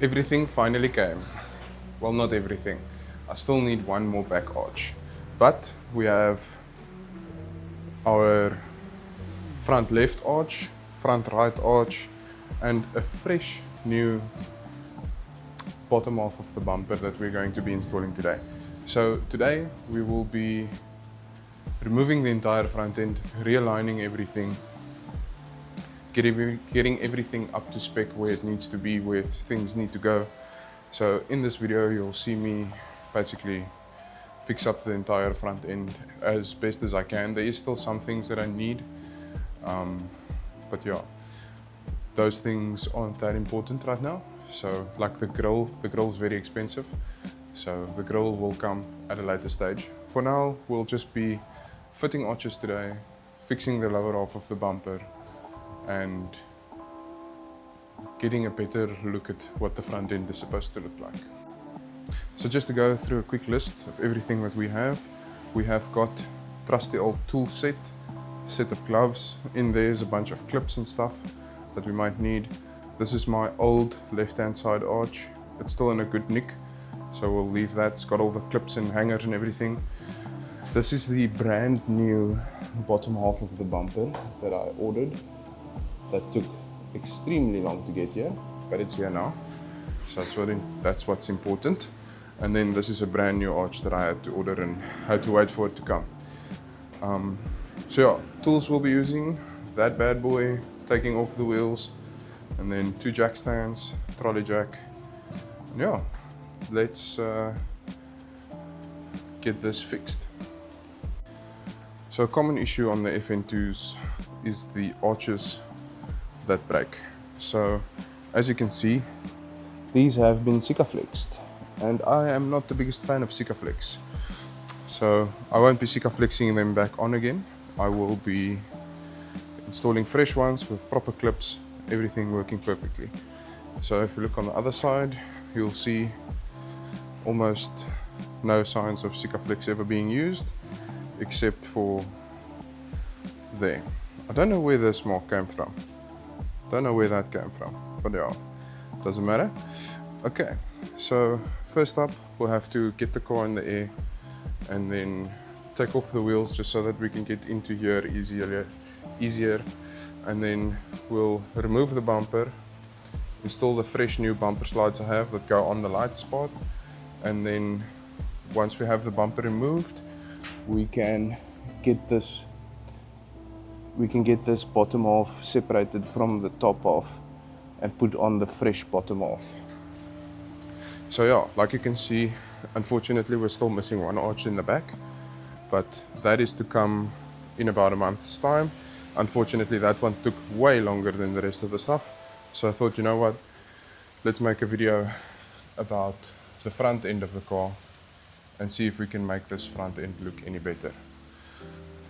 Everything finally came. Well, not everything. I still need one more back arch. But we have our front left arch, front right arch, and a fresh new bottom half of the bumper that we're going to be installing today. So today we will be removing the entire front end, realigning everything, getting everything up to spec where it needs to be, where things need to go. So in this video you'll see me basically fix up the entire front end as best as I can. There is still some things that I need, but yeah, those things aren't that important right now. So like the grill's very expensive, so the grill will come at a later stage. For now we'll just be fitting arches today, fixing the lower half of the bumper, and getting a better look at what the front end is supposed to look like. So just to go through a quick list of everything that we have got trusty old tool set of gloves. In there's a bunch of clips and stuff that we might need. This is my old left hand side arch. It's still in a good nick, so we'll leave that. It's got all the clips and hangers and everything. This is the brand new bottom half of the bumper that I ordered. That took extremely long to get here, but it's here now. So that's what's important. And then this is a brand new arch that I had to order and had to wait for it to come. So yeah, tools we'll be using, that bad boy, taking off the wheels, and then 2 jack stands, trolley jack. And yeah, let's get this fixed. So a common issue on the FN2s is the arches that break. So as you can see, these have been Sikaflexed, and I am not the biggest fan of Sikaflex. So I won't be Sikaflexing them back on again. I will be installing fresh ones with proper clips, everything working perfectly. So if you look on the other side, you'll see almost no signs of Sikaflex ever being used, except for there. I don't know where this mark came from. Don't know where that came from, but yeah, doesn't matter. Okay, so first up we'll have to get the car in the air and then take off the wheels just so that we can get into here easier, and then we'll remove the bumper, install the fresh new bumper slides I have that go on the light spot, and then once we have the bumper removed, we can get this bottom half separated from the top half and put on the fresh bottom half. So yeah, like you can see, unfortunately we're still missing one arch in the back, but that is to come in about a month's time. Unfortunately that one took way longer than the rest of the stuff, so I thought, you know what, let's make a video about the front end of the car and see if we can make this front end look any better.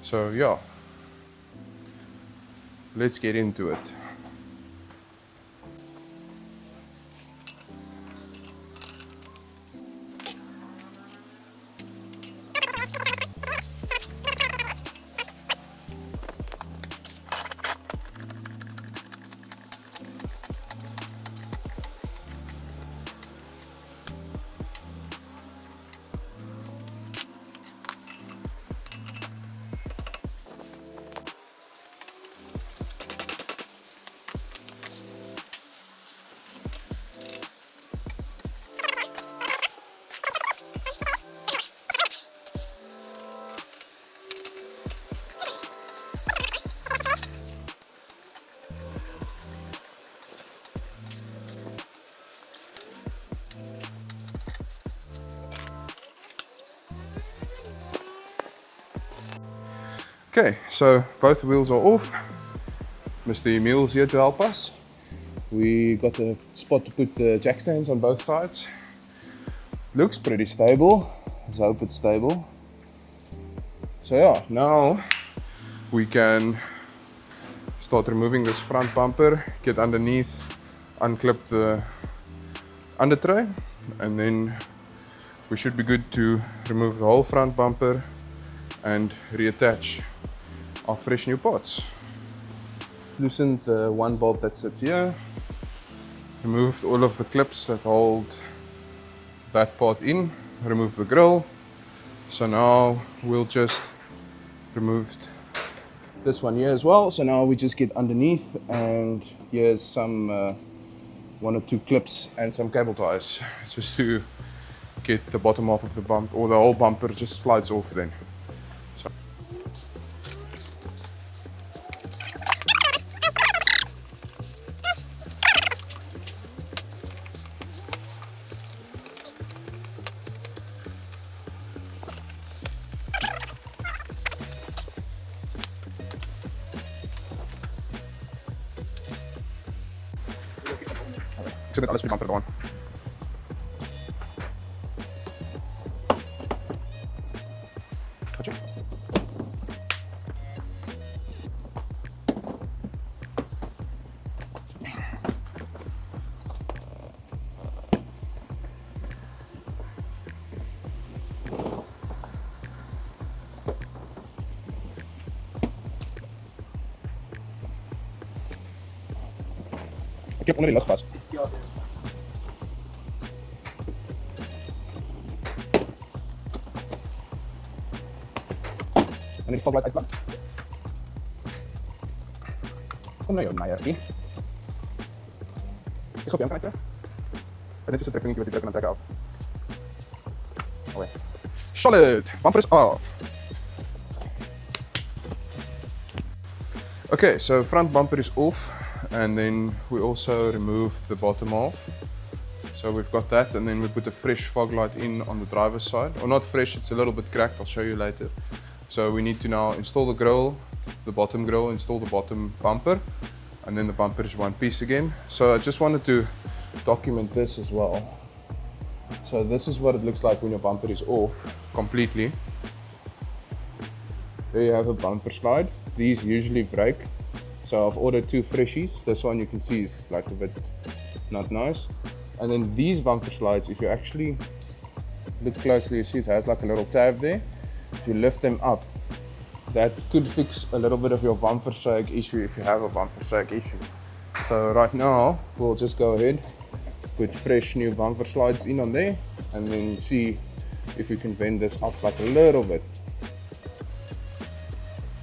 So yeah, let's get into it. Okay, so both wheels are off. Mr. Emil's here to help us. We got a spot to put the jack stands on both sides. Looks pretty stable. Let's hope it's stable. So yeah, now we can start removing this front bumper, get underneath, unclip the undertray, and then we should be good to remove the whole front bumper and reattach our fresh new parts. Loosened the one bolt that sits here, removed all of the clips that hold that part in, remove the grill. So now we'll just remove this one here as well. So now we just get underneath, and here's some 1 or 2 clips and some cable ties just to get the bottom half of the bump, or the whole bumper just slides off then. So ik zit met alles op die bumper gewoon. Gaat je? Ik heb onder die lucht vast. En die fog light uitplan. Kom nou jou naaier. Ik ga op jou kijken. En dit is de trekking wat die druk aan het trekken af. Alweer. Solid! Bumper is off. Okay, so front bumper is off, and then we also removed the bottom half. So we've got that, and then we put a fresh fog light in on the driver's side. Or not fresh, it's a little bit cracked, I'll show you later. So we need to now install the grille, the bottom grille, install the bottom bumper, and then the bumper is one piece again. So I just wanted to document this as well. So this is what it looks like when your bumper is off completely. There you have a bumper slide. These usually break, so I've ordered 2 freshies. This one you can see is like a bit not nice. And then these bumper slides, if you actually look closely, you see it has like a little tab there. If you lift them up, that could fix a little bit of your bumper sag issue if you have a bumper sag issue. So right now we'll just go ahead, put fresh new bumper slides in on there, and then see if we can bend this up like a little bit.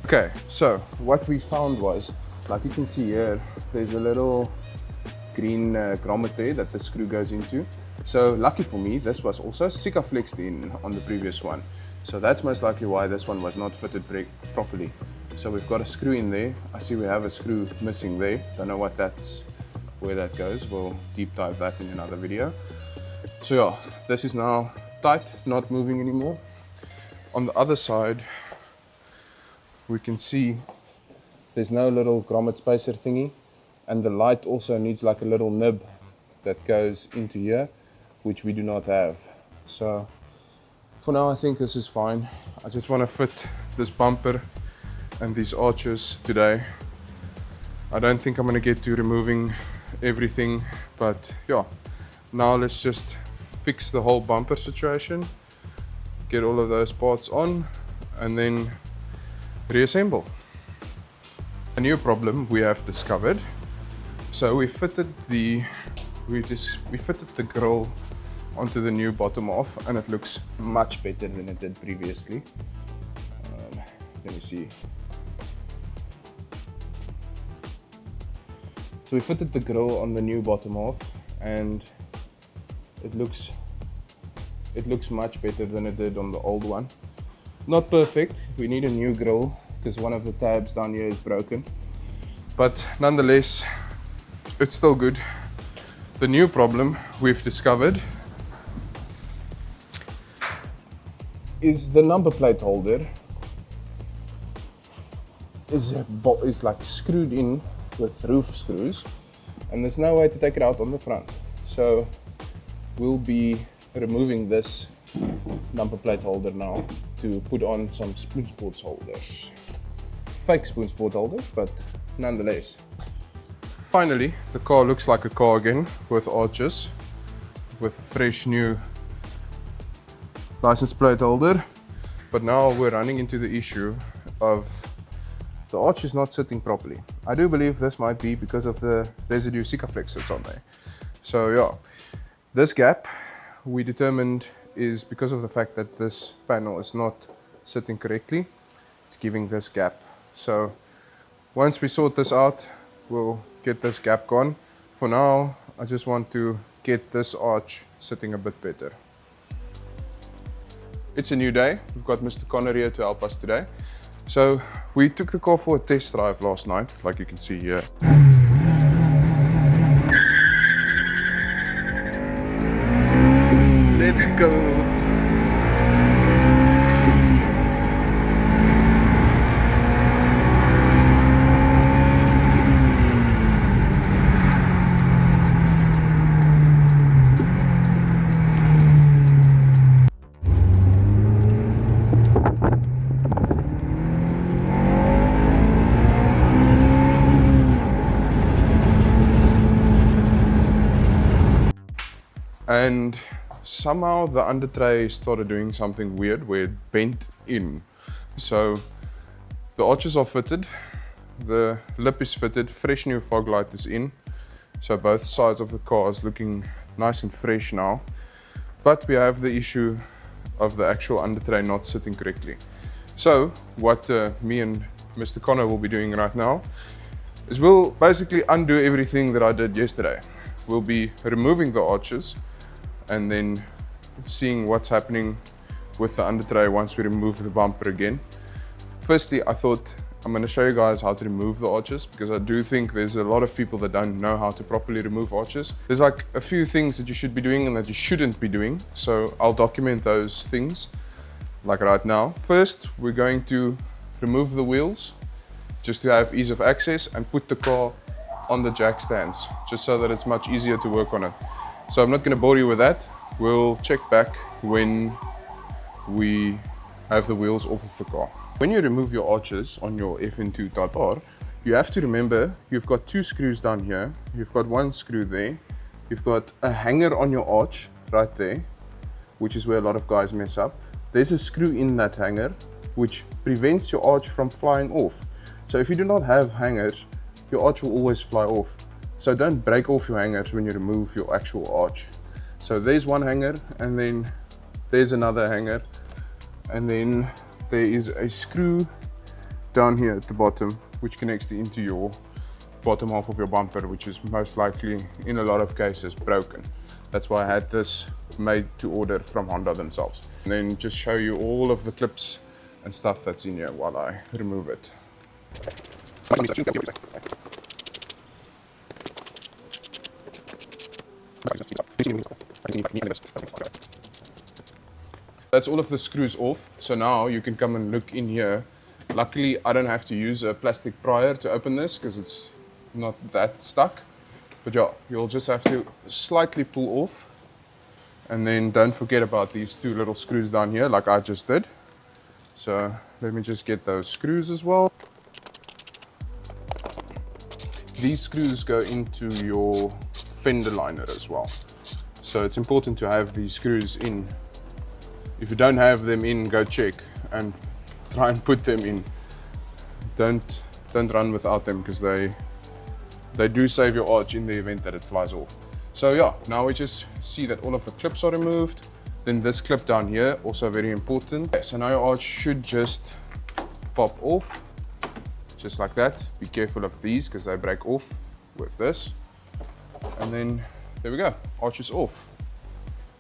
Okay, so what we found was, like you can see here, there's a little green grommet there that the screw goes into. So lucky for me, this was also Sikaflexed in on the previous one. So that's most likely why this one was not fitted properly. So we've got a screw in there. I see we have a screw missing there. Don't know where that goes. We'll deep dive that in another video. So yeah, this is now tight, not moving anymore. On the other side, we can see there's no little grommet spacer thingy, and the light also needs like a little nib that goes into here, which we do not have. So for now I think this is fine. I just want to fit this bumper and these arches today. I don't think I'm going to get to removing everything, but yeah, now let's just fix the whole bumper situation, get all of those parts on, and then reassemble. A new problem we have discovered. So we fitted the grille onto the new bottom half, and it looks much better than it did previously. Let me see. So we fitted the grille on the new bottom half, and it looks much better than it did on the old one. Not perfect, we need a new grille because one of the tabs down here is broken, but nonetheless it's still good. The new problem we've discovered is the number plate holder is like screwed in with roof screws, and there's no way to take it out on the front. So we'll be removing this number plate holder now to put on some spoon sports holders. Fake spoon sport holders, but nonetheless. Finally, the car looks like a car again, with arches, with a fresh new license plate holder. But now we're running into the issue of the arch is not sitting properly. I do believe this might be because of the residue Sikaflex that's on there. So yeah, this gap we determined is because of the fact that this panel is not sitting correctly. It's giving this gap. So once we sort this out, we'll get this gap gone. For now, I just want to get this arch sitting a bit better. It's a new day. We've got Mr. Connor here to help us today. So we took the car for a test drive last night, like you can see here. Let's go. And somehow the undertray started doing something weird where it bent in. So the arches are fitted, the lip is fitted, fresh new fog light is in. So both sides of the car is looking nice and fresh now. But we have the issue of the actual undertray not sitting correctly. So what me and Mr. Connor will be doing right now is we'll basically undo everything that I did yesterday. We'll be removing the arches and then seeing what's happening with the undertray once we remove the bumper again. Firstly, I thought I'm going to show you guys how to remove the arches, because I do think there's a lot of people that don't know how to properly remove arches. There's like a few things that you should be doing and that you shouldn't be doing, so I'll document those things like right now. First, we're going to remove the wheels just to have ease of access and put the car on the jack stands, just so that it's much easier to work on it. So I'm not going to bore you with that. We'll check back when we have the wheels off of the car. When you remove your arches on your FN2 type R, you have to remember you've got two screws down here, you've got one screw there, you've got a hanger on your arch right there, which is where a lot of guys mess up. There's a screw in that hanger which prevents your arch from flying off. So if you do not have hangers, your arch will always fly off. So don't break off your hangers when you remove your actual arch. So there's one hanger, and then there's another hanger, and then there is a screw down here at the bottom which connects into your bottom half of your bumper, which is most likely in a lot of cases broken. That's why I had this made to order from Honda themselves. And then just show you all of the clips and stuff that's in here while I remove it. That's all of the screws off, so now you can come and look in here. Luckily, I don't have to use a plastic prier to open this because it's not that stuck. But yeah, you'll just have to slightly pull off, and then don't forget about these two little screws down here like I just did. So let me just get those screws as well. These screws go into your fender liner as well, so it's important to have these screws in. If you don't have them in, go check and try and put them in. Don't run without them, because they do save your arch in the event that it flies off. So yeah, now we just see that all of the clips are removed. Then this clip down here, also very important. So now your arch should just pop off, just like that. Be careful of these because they break off with this. And then there we go, arch is off.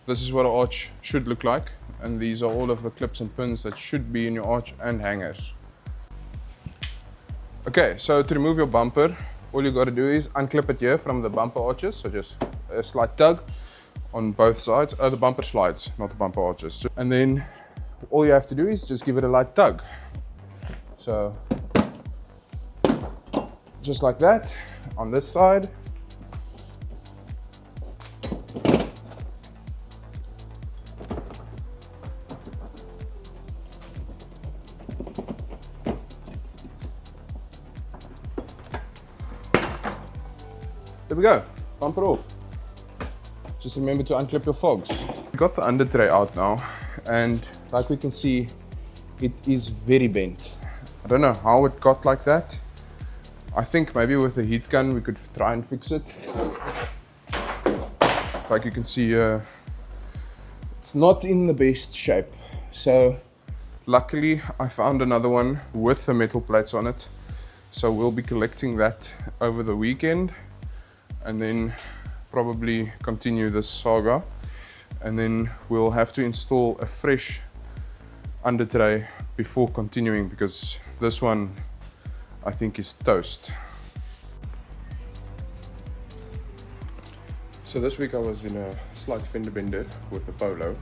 This is what an arch should look like, and these are all of the clips and pins that should be in your arch and hangers. Okay, so to remove your bumper, all you got to do is unclip it here from the bumper arches. So just a slight tug on both sides. The bumper slides, not the bumper arches. And then all you have to do is just give it a light tug. So just like that on this side. There we go, bumper off. Just remember to unclip your fogs. We got the under tray out now, and like we can see, it is very bent. I don't know how it got like that. I think maybe with a heat gun we could try and fix it. like you can see, it's not in the best shape. So luckily I found another one with the metal plates on it, so we'll be collecting that over the weekend and then probably continue this saga, and then we'll have to install a fresh under tray before continuing, because this one I think is toast. So this week I was in a slight fender bender with the Polo,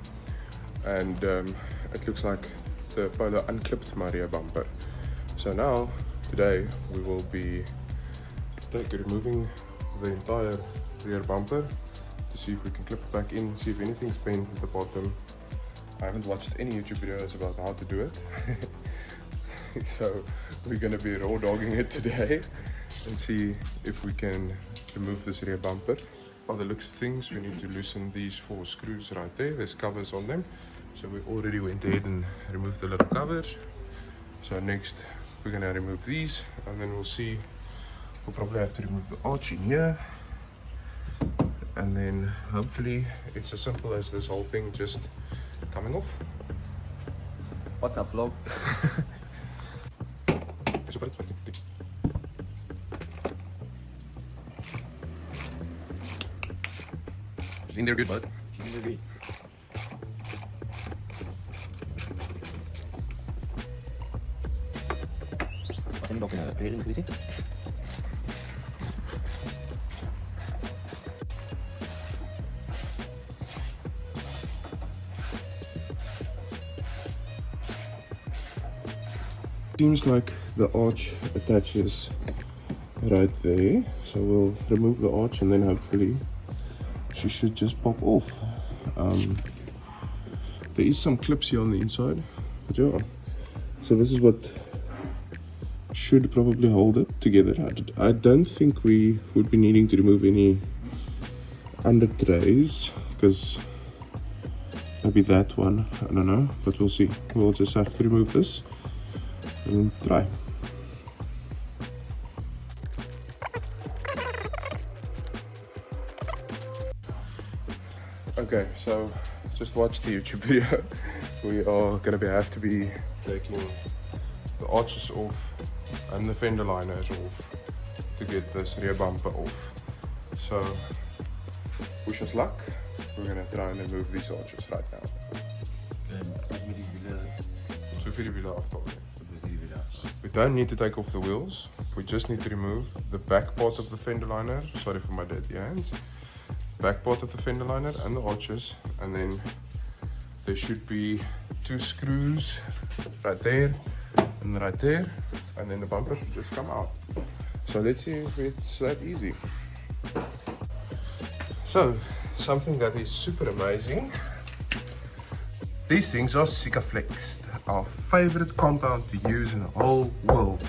and it looks like the Polo unclipped my rear bumper. So now, today, we will be removing the entire rear bumper to see if we can clip it back in, see if anything's bent at the bottom. I haven't watched any YouTube videos about how to do it. So we're gonna be raw dogging it today and see if we can remove this rear bumper. By the looks of things, we need to loosen these 4 screws right there. There's covers on them. So we already went ahead and removed the little covers. So next we're gonna remove these, and then we'll see. We'll probably have to remove the arch in here. And then hopefully it's as simple as this whole thing just coming off. What's up, vlog? Is in there good, bud? Wat zijn die nog in de intuïtie? Seems like the arch attaches right there, so we'll remove the arch and then hopefully she should just pop off. There is some clips here on the inside, but yeah, so this is what should probably hold it together. I don't think we would be needing to remove any under trays, because maybe that one, I don't know, but we'll see. We'll just have to remove this and try. Okay, so just watch the YouTube video. We are gonna have to be taking the arches off and the fender liners off to get this rear bumper off. So wish us luck. We're gonna try and remove these arches right now. We don't need to take off the wheels. We just need to remove the back part of the fender liner. Sorry for my dirty hands. Back part of the fender liner and the arches, and then there should be 2 screws right there and right there, and then the bumper should just come out. So let's see if it's that easy. So something that is super amazing, these things are Sikaflex, our favorite compound to use in the whole world.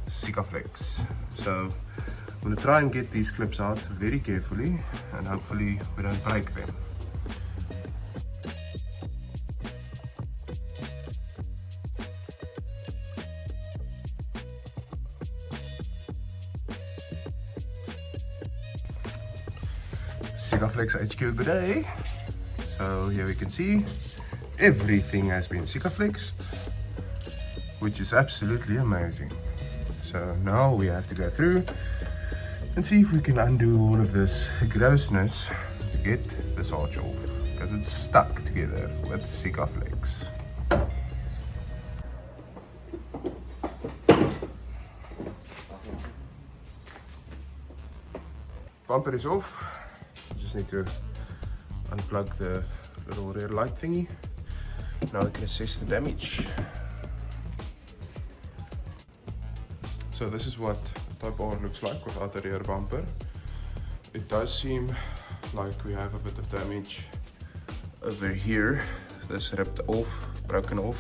Sikaflex. So I'm going to try and get these clips out very carefully, and hopefully we don't break them. Sikaflex HQ, good day. So here we can see everything has been Sikaflexed, which is absolutely amazing. So now we have to go through and see if we can undo all of this grossness to get this arch off, because it's stuck together with Sikaflex. Bumper is off. Just need to unplug the little rear light thingy. Now we can assess the damage. So this is what the Type R looks like without the rear bumper. It does seem like we have a bit of damage over here. This ripped off, broken off.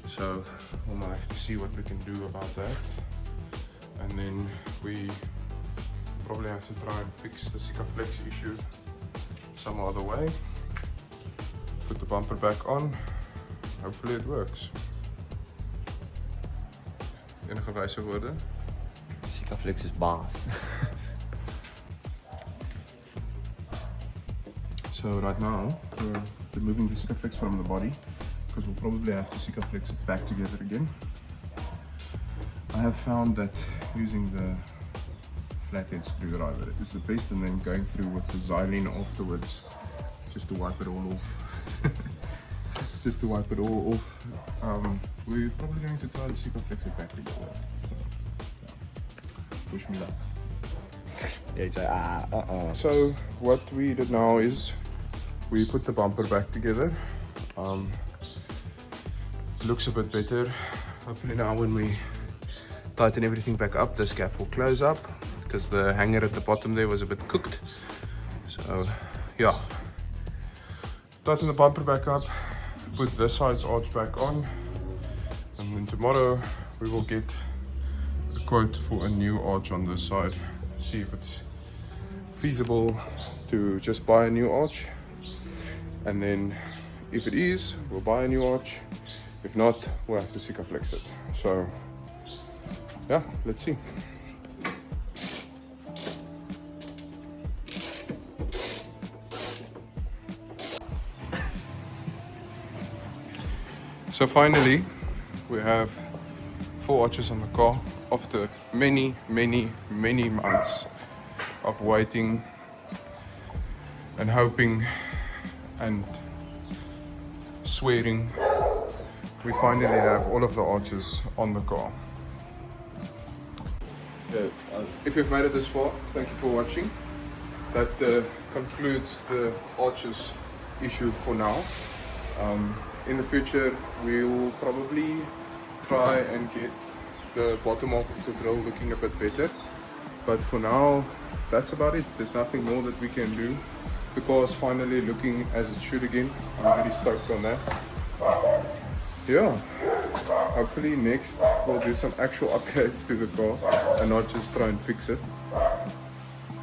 So we might have to see what we can do about that. And then we probably have to try and fix the Sikaflex issue some other way. Put the bumper back on. Hopefully it works. Enige wijze woorden? Sikaflex is baas. So right now we're removing the Sikaflex from the body because we'll probably have to Sikaflex it back together again. I have found that using the flathead screwdriver is the best, and then going through with the xylene afterwards just to wipe it all off. Just to wipe it all off. We're probably going to try the Sikaflex it back together. So, wish me luck. So what we did now is we put the bumper back together. Looks a bit better. Hopefully now when we tighten everything back up, this gap will close up because the hanger at the bottom there was a bit cooked. So yeah, tighten the bumper back up, put this side's arch back on, and then tomorrow we will get a quote for a new arch on this side. See if it's feasible to just buy a new arch, and then if it is, we'll buy a new arch. If not, we'll have to Sikaflex it. So yeah, let's see. So finally we have 4 arches on the car after many months of waiting and hoping and swearing. We finally have all of the arches on the car. If you've made it this far, thank you for watching. That concludes the arches issue for now. In the future we will probably try and get the bottom half of the drill looking a bit better, but for now that's about it. There's nothing more that we can do. The car is finally looking as it should again. I'm really stoked on that. Yeah, hopefully next we'll do some actual upgrades to the car and not just try and fix it.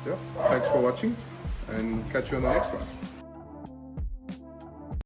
Yeah, thanks for watching and catch you on the next one.